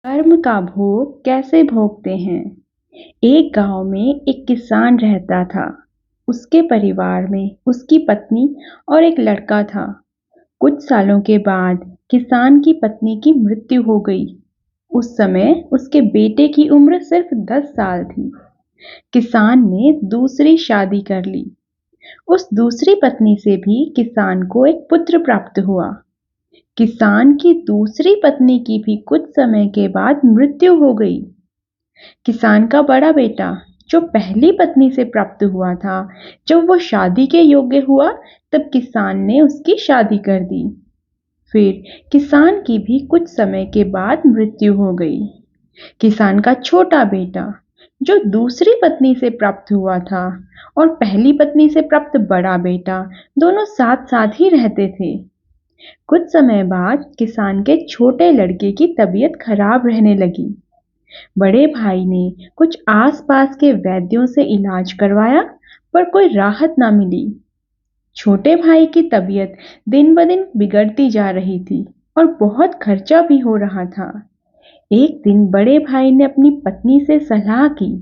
कर्म का भोग कैसे भोगते हैं। एक गांव में एक किसान रहता था। उसके परिवार में उसकी पत्नी और एक लड़का था। कुछ सालों के बाद किसान की पत्नी की मृत्यु हो गई। उस समय उसके बेटे की उम्र सिर्फ 10 साल थी। किसान ने दूसरी शादी कर ली। उस दूसरी पत्नी से भी किसान को एक पुत्र प्राप्त हुआ। किसान की दूसरी पत्नी की भी कुछ समय के बाद मृत्यु हो गई। किसान का बड़ा बेटा जो पहली पत्नी से प्राप्त हुआ था, जब वो शादी के योग्य हुआ तब किसान ने उसकी शादी कर दी। फिर किसान की भी कुछ समय के बाद मृत्यु हो गई। किसान का छोटा बेटा जो दूसरी पत्नी से प्राप्त हुआ था और पहली पत्नी से प्राप्त बड़ा बेटा दोनों साथ साथ ही रहते थे। कुछ समय बाद किसान के छोटे लड़के की तबीयत खराब रहने लगी। बड़े भाई ने कुछ आसपास के वैद्यों से इलाज करवाया, पर कोई राहत ना मिली। छोटे भाई की तबीयत दिन ब दिन बिगड़ती जा रही थी और बहुत खर्चा भी हो रहा था। एक दिन बड़े भाई ने अपनी पत्नी से सलाह की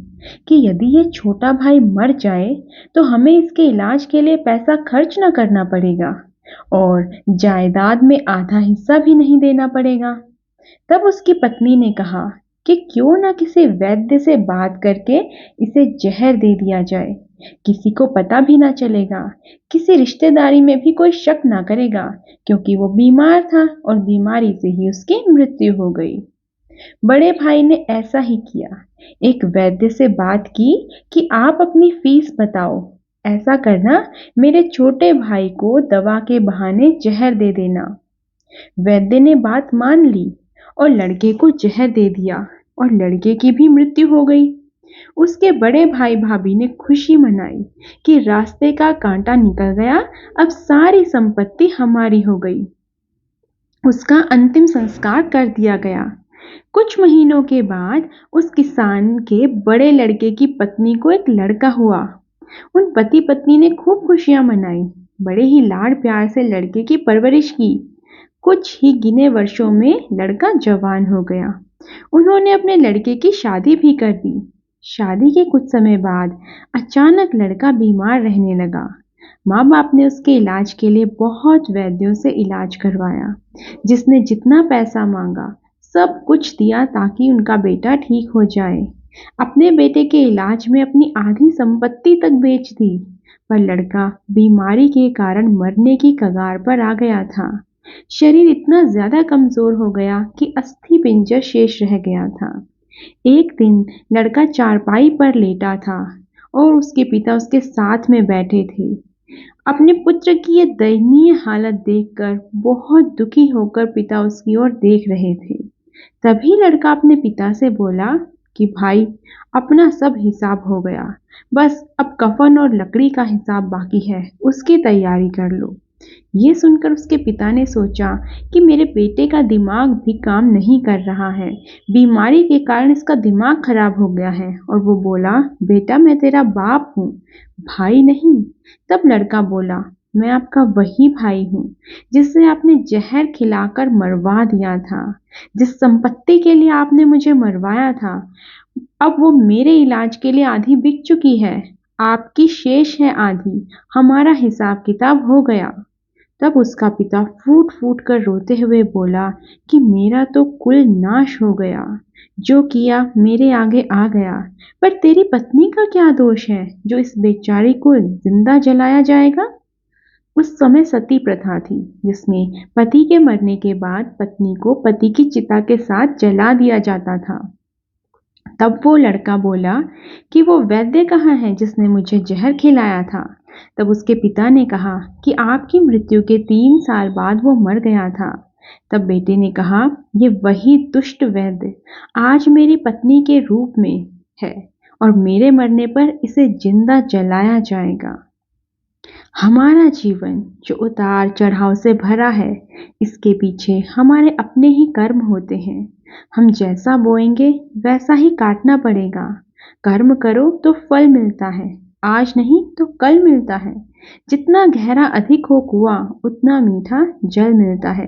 कि यदि ये छोटा भाई मर जाए तो हमें इसके इलाज के लिए पैसा खर्च न करना पड़ेगा और जायदाद में आधा हिस्सा भी नहीं देना पड़ेगा। तब उसकी पत्नी ने कहा कि क्यों ना किसी वैद्य से बात करके इसे जहर दे दिया जाए। किसी को पता भी ना चलेगा, किसी रिश्तेदारी में भी कोई शक ना करेगा, क्योंकि वो बीमार था और बीमारी से ही उसकी मृत्यु हो गई। बड़े भाई ने ऐसा ही किया। एक वैद्य से बात की कि आप अपनी फीस बताओ। ऐसा करना, मेरे छोटे भाई को दवा के बहाने जहर दे देना। वैद्य ने बात मान ली और लड़के को जहर दे दिया और लड़के की भी मृत्यु हो गई। उसके बड़े भाई भाभी ने खुशी मनाई कि रास्ते का कांटा निकल गया, अब सारी संपत्ति हमारी हो गई। उसका अंतिम संस्कार कर दिया गया। कुछ महीनों के बाद उस किसान के बड़े लड़के की पत्नी को एक लड़का हुआ। उन पति पत्नी ने खूब खुशियां मनाई, बड़े ही लाड प्यार से लड़के की परवरिश की। कुछ ही गिने वर्षों में लड़का जवान हो गया। उन्होंने अपने लड़के की शादी भी कर दी। शादी के कुछ समय बाद अचानक लड़का बीमार रहने लगा। माँ बाप ने उसके इलाज के लिए बहुत वैद्यों से इलाज करवाया। जिसने जितना पैसा मांगा सब कुछ दिया ताकि उनका बेटा ठीक हो जाए। अपने बेटे के इलाज में अपनी आधी संपत्ति तक बेच दी, पर लड़का बीमारी के कारण मरने की कगार पर आ गया था। शरीर इतना ज्यादा कमजोर हो गया कि अस्थि पिंजर शेष रह गया था। एक दिन लड़का चारपाई पर लेटा था और उसके पिता उसके साथ में बैठे थे। अपने पुत्र की ये दयनीय हालत देखकर बहुत दुखी होकर पिता उसकी ओर देख रहे थे। तभी लड़का अपने पिता से बोला कि भाई, अपना सब हिसाब हो गया, बस अब कफन और लकड़ी का हिसाब बाकी है, उसकी तैयारी कर लो। ये सुनकर उसके पिता ने सोचा कि मेरे बेटे का दिमाग भी काम नहीं कर रहा है, बीमारी के कारण इसका दिमाग खराब हो गया है। और वो बोला, बेटा मैं तेरा बाप हूँ, भाई नहीं। तब लड़का बोला, मैं आपका वही भाई हूँ जिसे आपने जहर खिलाकर मरवा दिया था। जिस संपत्ति के लिए आपने मुझे मरवाया था, अब वो मेरे इलाज के लिए आधी बिक चुकी है। आपकी शेष है आधी। हमारा हिसाब किताब हो गया। तब उसका पिता फूट फूट कर रोते हुए बोला कि मेरा तो कुल नाश हो गया, जो किया मेरे आगे आ गया। पर तेरी पत्नी का क्या दोष है जो इस बेचारी को जिंदा जलाया जाएगा। उस समय सती प्रथा थी, जिसमें पति के मरने के बाद पत्नी को पति की चिता के साथ जला दिया जाता था। तब वो लड़का बोला कि वो वैद्य कहाँ है जिसने मुझे जहर खिलाया था। तब उसके पिता ने कहा कि आपकी मृत्यु के 3 साल बाद वो मर गया था। तब बेटे ने कहा, ये वही दुष्ट वैद्य आज मेरी पत्नी के रूप में है और मेरे मरने पर इसे जिंदा जलाया जाएगा। हमारा जीवन जो उतार चढ़ाव से भरा है, इसके पीछे हमारे अपने ही कर्म होते हैं। हम जैसा बोएंगे वैसा ही काटना पड़ेगा। कर्म करो तो फल मिलता है, आज नहीं तो कल मिलता है। जितना गहरा अधिक हो कुआं उतना मीठा जल मिलता है।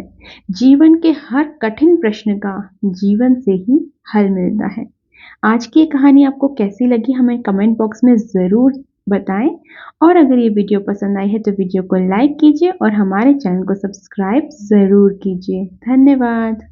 जीवन के हर कठिन प्रश्न का जीवन से ही हल मिलता है। आज की ये कहानी आपको कैसी लगी हमें कमेंट बॉक्स में ज़रूर बताएं और अगर ये वीडियो पसंद आई है तो वीडियो को लाइक कीजिए और हमारे चैनल को सब्सक्राइब ज़रूर कीजिए। धन्यवाद।